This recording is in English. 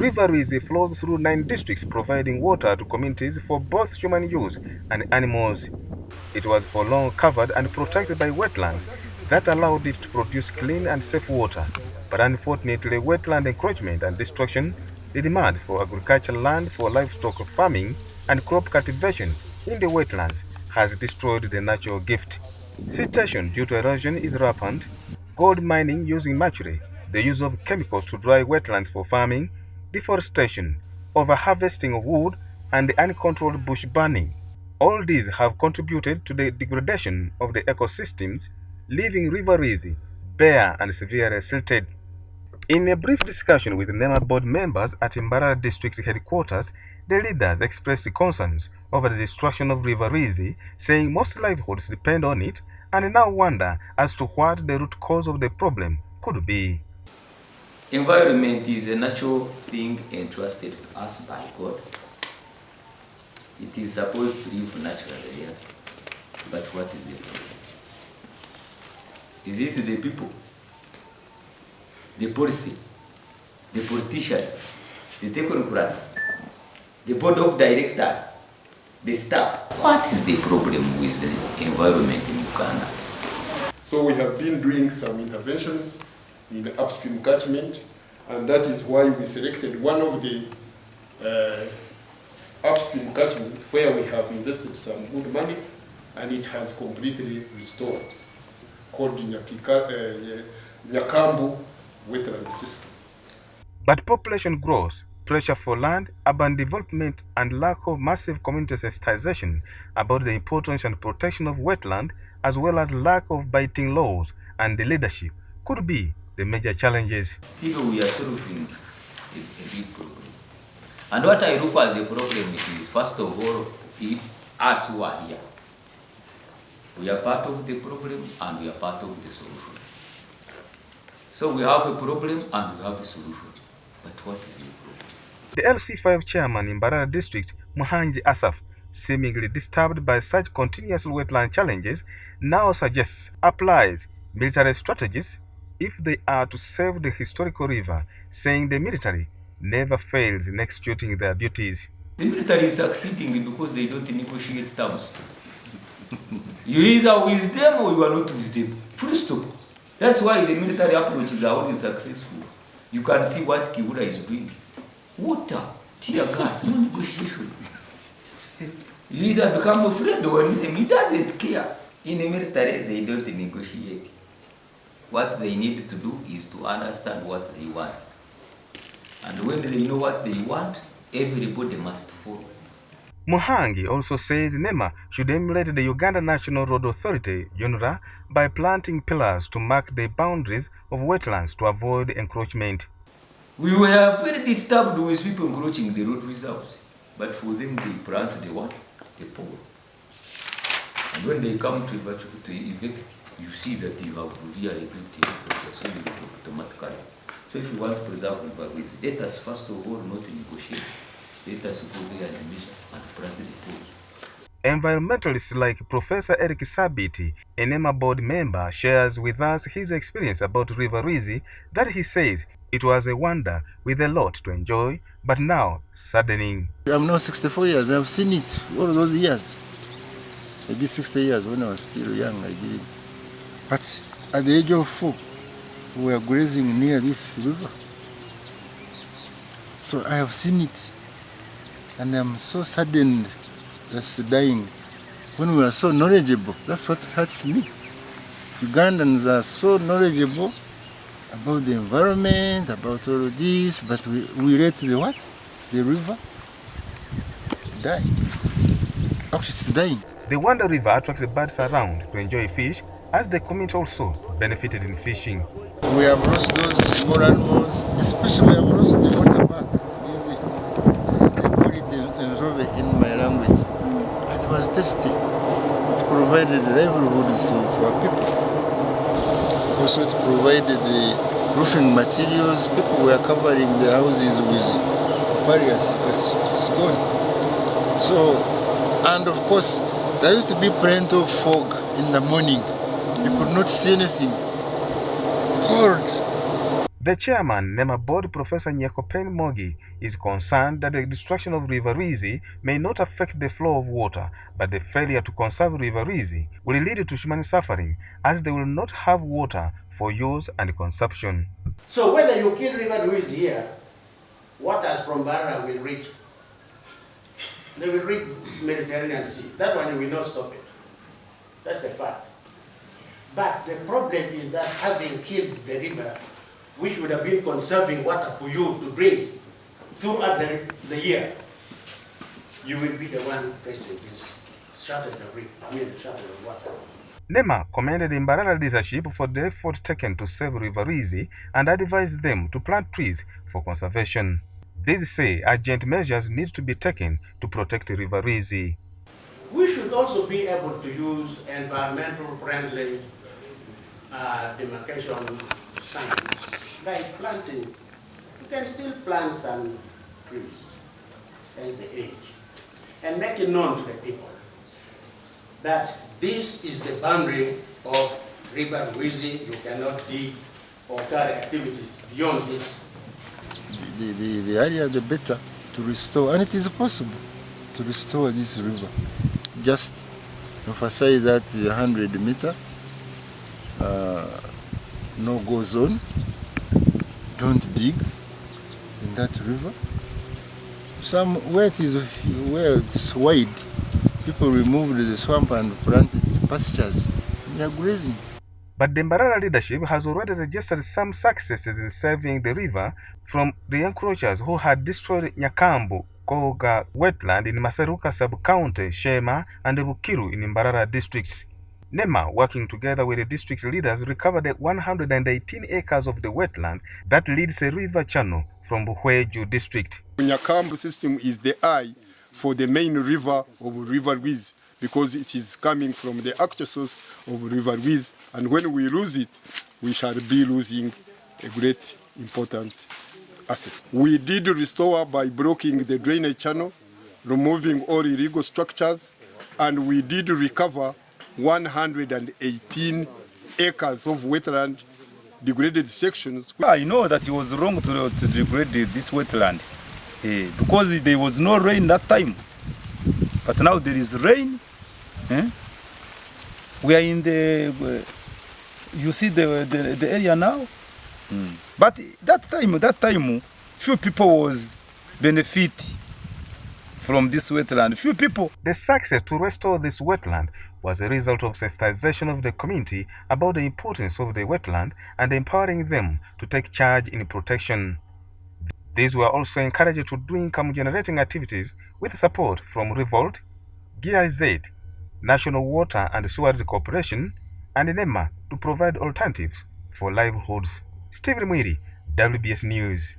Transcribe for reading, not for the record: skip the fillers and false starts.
River Rwizi flows through 9 districts, providing water to communities for both human use and animals. It was for long covered and protected by wetlands that allowed it to produce clean and safe water. But unfortunately, wetland encroachment and destruction, the demand for agricultural land for livestock farming and crop cultivation in the wetlands has destroyed the natural gift. Sensitization due to erosion is rampant. Gold mining using mercury, the use of chemicals to dry wetlands for farming, deforestation, overharvesting of wood, and uncontrolled bush burning. All these have contributed to the degradation of the ecosystems, leaving River Rwizi bare and severely silted. In a brief discussion with NEMA board members at Mbarara district headquarters, the leaders expressed concerns over the destruction of River Rwizi, saying most livelihoods depend on it, and now wonder as to what the root cause of the problem could be. Environment is a natural thing entrusted to us by God. It is supposed to live naturally here. But what is the problem? Is it the people, the policy, the politician, the technocrats, the board of directors, the staff? What is the problem with the environment in Uganda? So we have been doing some interventions in the upstream catchment, and that is why we selected one of the upstream catchment where we have invested some good money, and it has completely restored, called the Nyakambu wetland system. But population growth, pressure for land, urban development, and lack of massive community sensitization about the importance and protection of wetland, as well as lack of biting laws and the leadership, could be the major challenges. Still, we are solving a big problem. And what I look as a problem is, first of all, us who are here. We are part of the problem and we are part of the solution. So we have a problem and we have a solution. But what is the problem? The LC5 chairman in Mbarara district, Muhangi Asaf, seemingly disturbed by such continuous wetland challenges, now suggests applies military strategies if they are to save the historical river, saying the military never fails in executing their duties. The military is succeeding because they don't negotiate terms. You're either with them or you are not with them. Full stop. That's why the military approaches are always successful. You can see what Kibura is doing. Water, tear gas, no negotiation. You either become a friend or an enemy. He doesn't care. In the military, they don't negotiate. What they need to do is to understand what they want. And when they know what they want, everybody must follow. Muhangi also says NEMA should emulate the Uganda National Road Authority, UNRA, by planting pillars to mark the boundaries of wetlands to avoid encroachment. We were very disturbed with people encroaching the road reserves. But for them, they plant the what? The pole. And when they come to evict, you see that you have really built it, so you do it automatically. So if you want to preserve River Rwizi, let us first of all not negotiate. Let us go there and measure and plant the poles. Environmentalists like Professor Eric Sabiti, a NEMA board member, shares with us his experience about River Rwizi that he says it was a wonder with a lot to enjoy, but now saddening. I'm now 64 years. I've seen it all those years. Maybe 60 years when I was still young, I did it. But at the age of 4, we were grazing near this river. So I have seen it. And I'm so saddened that's dying. When we are so knowledgeable, that's what hurts me. Ugandans are so knowledgeable about the environment, about all of this, but we let the what? The river die. Actually, it's dying. The Wonder River attracted birds around to enjoy fish, as the community also benefited in fishing. We have lost those small animals, especially we have lost the water back. They call it Nzove in my language. It was tasty. It provided livelihoods to our people. Also it provided the roofing materials. People were covering their houses with barriers, but it's gone. So, and of course, there used to be plenty of fog in the morning. You could not see anything. Cold. The chairman, NEMA board Professor Nyekopen Mogi, is concerned that the destruction of River Rwizi may not affect the flow of water, but the failure to conserve River Rwizi will lead to human suffering, as they will not have water for use and consumption. So whether you kill River Rwizi here, waters from Mbarara will reach. They will reach Mediterranean Sea. That one will not stop it. That's a fact. But the problem is that having killed the river, which would have been conserving water for you to drink throughout the year, you will be the one facing this shortage of water. NEMA commended Mbarara leadership for the effort taken to save River Rwizi and advised them to plant trees for conservation. These say urgent measures need to be taken to protect River Rwizi. We should also be able to use environmental friendly demarcation signs, like planting. You can still plant some trees at the edge and make it known to the people that this is the boundary of River Rwizi. You cannot dig or carry activities beyond this. The area, the better to restore, and it is possible to restore this river. Just emphasize that 100-meter no-go zone. Don't dig in that river. Where it's wide, people removed the swamp and planted pastures. They are grazing. But the Mbarara leadership has already registered some successes in saving the river from the encroachers who had destroyed Nyakambu, Koga wetland in Maseruka sub-county, Shema, and Bukiru in Mbarara districts. NEMA, working together with the district leaders, recovered 118 acres of the wetland that leads a river channel from Buhweju district. Nyakambu system is the eye for the main river of River Rwizi, because it is coming from the actual source of River Rwizi, and when we lose it, we shall be losing a great important asset. We did restore by blocking the drainage channel, removing all illegal structures, and we did recover 118 acres of wetland degraded sections. I know that it was wrong to degrade this wetland because there was no rain that time. But now there is rain. We are in you see the area now. But that time, few people was benefit from this wetland. Few people. The success to restore this wetland was a result of sensitization of the community about the importance of the wetland and empowering them to take charge in protection. These were also encouraged to do income-generating activities with support from Revolt, GIZ, National Water and Sewerage Corporation, and NEMA to provide alternatives for livelihoods. Steve Mwiri, WBS News.